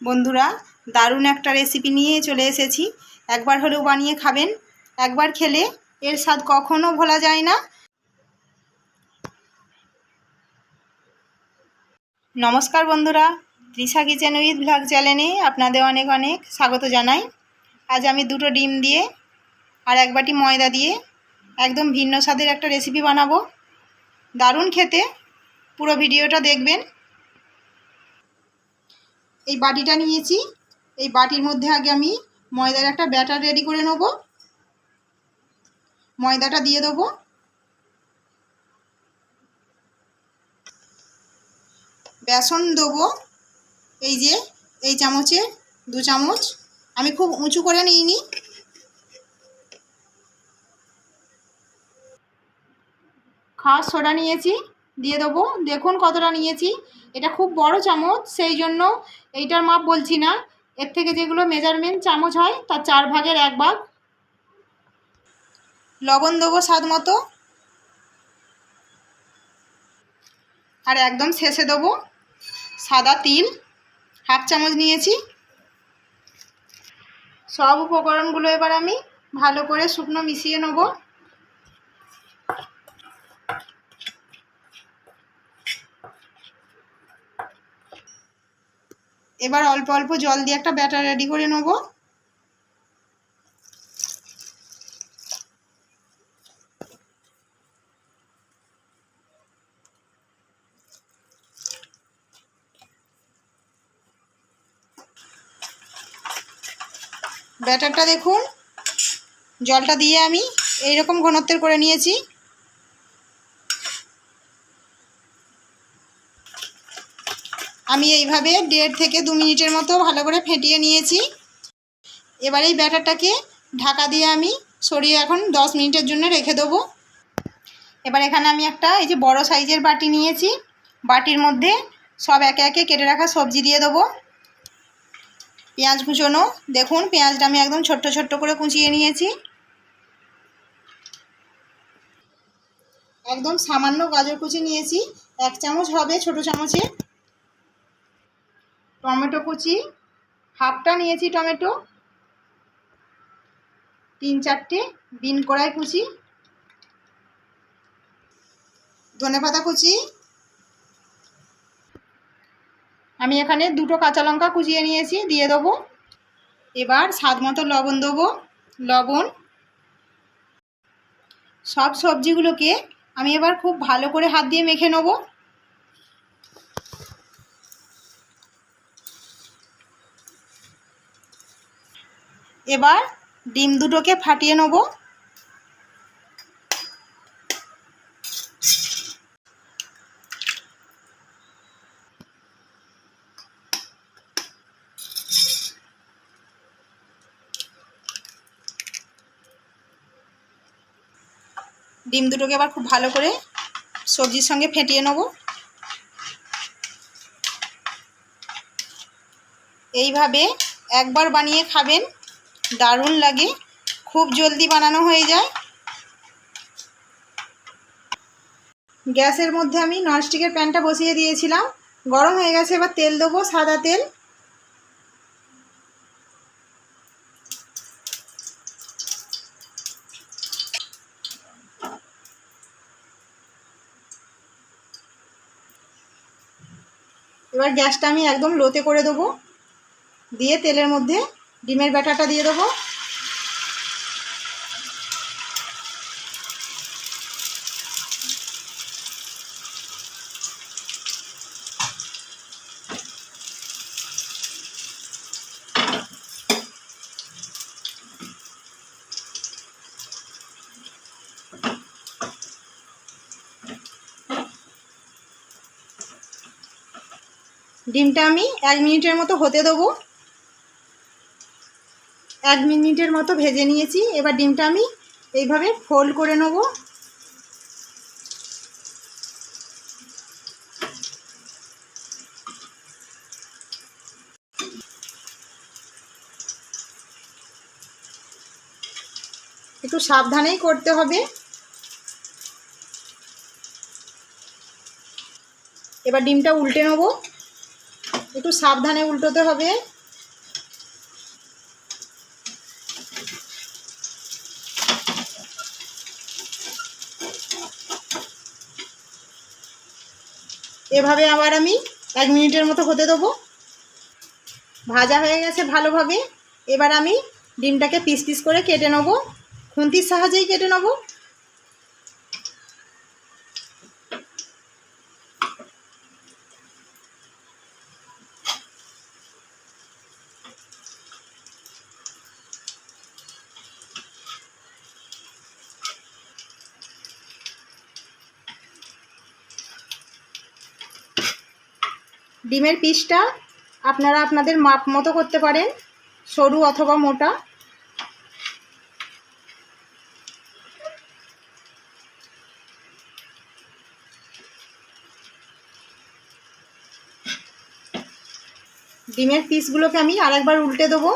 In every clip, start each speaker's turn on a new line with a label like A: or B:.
A: বন্ধুরা, দারুণ একটা রেসিপি নিয়ে চলে এসেছি। একবার হলেও বানিয়ে খাবেন। একবার খেলে এর স্বাদ কখনো ভোলা যায় না। নমস্কার বন্ধুরা, তৃষা কিচেন উইথ ব্লগ চ্যানেলে আপনাদের অনেক অনেক স্বাগত জানাই। আজ আমি 2টো ডিম দিয়ে আর 1 বাটি ময়দা দিয়ে একদম ভিন্ন স্বাদের একটা রেসিপি বানাবো। দারুণ খেতে, পুরো ভিডিওটা দেখবেন। এই বাটিটা নিয়েছি, এই বাটির মধ্যে আগে আমি ময়দার একটা ব্যাটার রেডি করে নেব। ময়দাটা দিয়ে দেবো, বেসন দেবো এই যে এই চামচে 2 চামচ। আমি খুব উঁচু করে নিইনি। খাওয়ার সোডা নিয়েছি, দিয়ে দেবো। দেখুন কতটা নিয়েছি, এটা খুব বড় চামচ, সেই জন্য এইটার মাপ বলছি না। এর থেকে যেগুলো মেজারমেন্ট চামচ হয় তার 4 ভাগের 1 ভাগ। লবণ দেবো স্বাদ মতো, আর একদম শেষে দেবো সাদা তিল, 1/2 চামচ নিয়েছি। সব উপকরণগুলো এবার আমি ভালো করে শুকনো মিশিয়ে নেব। এবার অল্প অল্প জল দিয়ে একটা ব্যাটার রেডি করে নেব। ব্যাটারটা দেখুন, জলটা দিয়ে আমি এইরকম ঘনত্বের করে নিয়েছি। আমি এইভাবে 1.5 থেকে 2 মিনিটের মতো ভালো করে ফেটিয়ে নিয়েছি। এবার এই ব্যাটারটাকে ঢাকা দিয়ে আমি সরিয়ে এখন 10 মিনিটের জন্য রেখে দেবো। এবার এখানে আমি একটা এই যে বড় সাইজের বাটি নিয়েছি। বাটির মধ্যে সব একে একে কেটে রাখা সবজি দিয়ে দেবো। পেঁয়াজ কুচোনো, দেখুন পেঁয়াজটা আমি একদম ছোট্ট ছোট্ট করে কুচিয়ে নিয়েছি। একদম সামান্য গাজর কুচি নিয়েছি, 1 চামচ হবে ছোট চামচে। টমেটো কুচি, হাফটা নিয়েছি টমেটো। 3-4টে বিন কড়াই কুচি, ধনেপাতা কুচি। আমি এখানে 2টো কাঁচা লঙ্কা কুচিয়ে নিয়েছি, দিয়ে দেবো। এবার স্বাদ মতো লবণ দেবো। লবণ, সব সবজিগুলোকে আমি এবার খুব ভালো করে হাত দিয়ে মেখে নেব। এবার ডিম দুটোকে ফাটিয়ে নেব। ডিম দুটোকে আবার খুব ভালো করে সবজির সঙ্গে ফেটিয়ে নেব। এইভাবে একবার বানিয়ে খাবেন, দারুণ লাগে, খুব জলদি বানানো হয়ে যায়। গ্যাসের মধ্যে আমি ননস্টিকের প্যানটা বসিয়ে দিয়েছিলাম, গরম হয়ে গেছে। এবার তেল দেবো, সাদা তেল। এবার গ্যাসটা আমি একদম লোতে করে দেবো, দিয়ে তেলের মধ্যে ডিমের ব্যাটারটা দিয়ে দেবো। ডিমটা আমি 1 মিনিটের মতো হতে দেবো। 1 মিনিটের মতো ভেজে নিয়েছি। এবার ডিমটা আমি এইভাবে ফোল্ড করে নেব। একটু সাবধানেই করতে হবে। এবার ডিমটা উল্টে নেব, একটু সাবধানে উল্টোতে হবে। এভাবে আবার আমি 1 মিনিটের মতো হতে দেবো। ভাজা হয়ে গেছে ভালোভাবে। এবার আমি ডিমটাকে পিস পিস করে কেটে নেব, খুন্তির সাহায্যেই কেটে নেব। ডিমের পিসটা আপনারা আপনাদের মাপ মতো করতে পারেন, সরু অথবা মোটা। ডিমের পিসগুলোকে আমি আরেকবার উল্টে দেবো।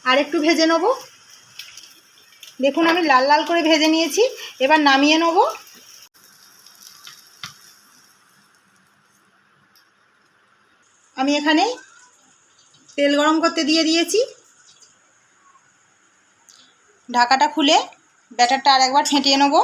A: আর একটু ভেজে নেব। দেখুন আমি লাল লাল করে ভেজে নিয়েছি। এবার নামিয়ে নেব। আমি এখানে তেল গরম করতে দিয়ে দিয়েছি। ঢাকাটা খুলে ব্যাটারটা আর একবার ফেটিয়ে নেব।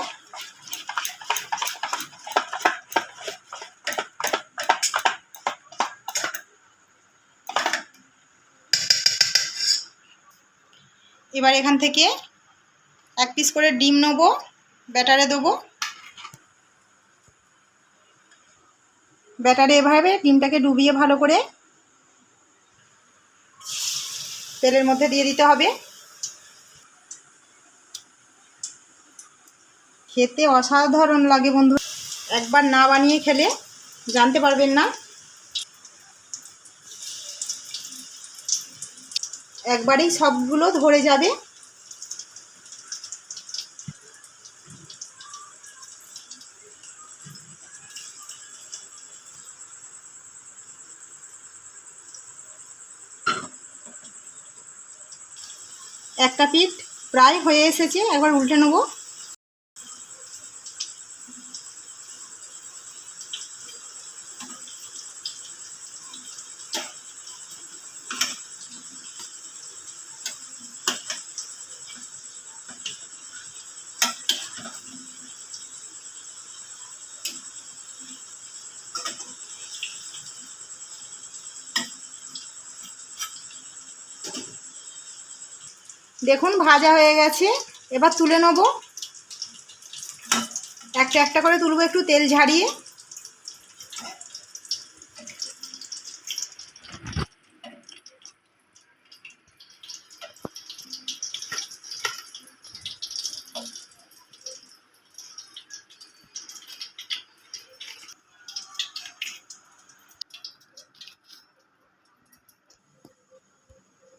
A: এবার এখান থেকে 1 পিস করে ডিম নেব, ব্যাটারে দেবো। ব্যাটারে এভাবে ডিমটাকে ডুবিয়ে ভালো করে তেলের মধ্যে দিয়ে দিতে হবে। খেতে অসাধারণ লাগে বন্ধু, একবার না বানিয়ে খেলে জানতে পারবেন না। একবারেই সবগুলো ধরে যাবে। একটা পিঠ প্রায় হয়ে এসেছে, একবার উল্টে নেব। দেখুন ভাজা হয়ে গেছে। এবার তুলে নেব। একটা একটা করে তুলব একটু তেল ঝাড়িয়ে।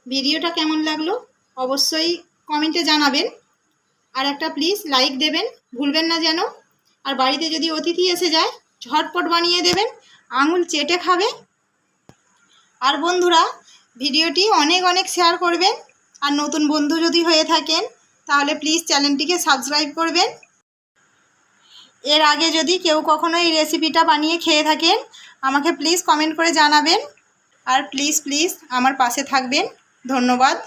A: ভিডিওটা কেমন লাগলো অবশ্যই কমেন্টে জানাবেন। আর একটা প্লিজ লাইক দেবেন, ভুলবেন না যেন। আর বাড়িতে যদি অতিথি এসে যায় ঝটপট বানিয়ে দেবেন, আঙুল চেটে খাবে। আর বন্ধুরা ভিডিওটি অনেক অনেক শেয়ার করবেন। আর নতুন বন্ধু যদি হয়ে থাকেন তাহলে প্লিজ চ্যানেলটিকে সাবস্ক্রাইব করবেন। এর আগে যদি কেউ কখনো এই রেসিপিটা বানিয়ে খেয়ে থাকেন আমাকে প্লিজ কমেন্ট করে জানাবেন। আর প্লিজ প্লিজ আমার পাশে থাকবেন। ধন্যবাদ।